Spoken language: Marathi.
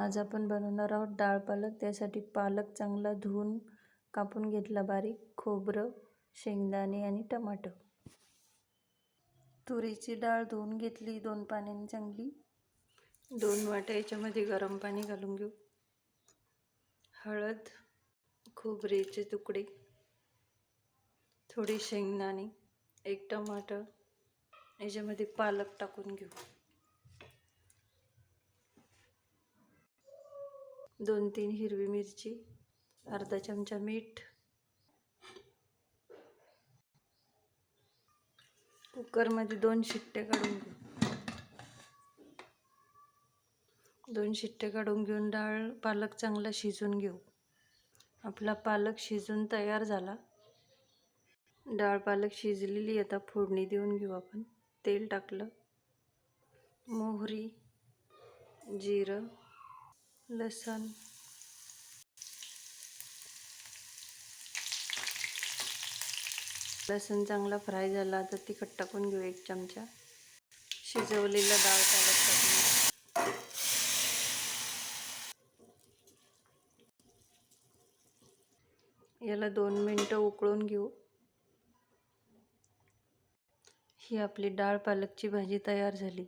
आज आपण बनवणार आहोत डाळ पालक. त्यासाठी पालक चांगला धुवून कापून घेतला बारीक, खोबरं, शेंगदाणे आणि टमाटर. तुरीची डाळ धुवून घेतली 2 पाण्याने चांगली. 2 वाट्या याच्यामध्ये गरम पाणी घालून घेऊ. हळद, खोबऱ्याचे तुकडे, थोडे शेंगदाणे, 1 टमाटर, याच्यामध्ये पालक टाकून घेऊ. 2-3 हिरवी मिरची, अर्धा चमचा मीठ. कुकरमध्ये 2 शिट्ट्या काढून घेऊ. 2 शिट्ट्या काढून घेऊन पालक चांगला शिजून घेऊ. आपला पालक शिजून तयार झाला. डाळ पालक शिजलेली. आता फोडणी देऊन घेऊ आपण. तेल टाकलं, मोहरी, जिरं, लसूण, लसूण चांगला फ्राय झाला. आता तिखट टाकून घेऊ 1 चमचा. शिजवलेला डाळ पालक टाकून याला 2 मिनिटं उकळून घेऊ. ही आपली डाळ पालकची भाजी तयार झाली.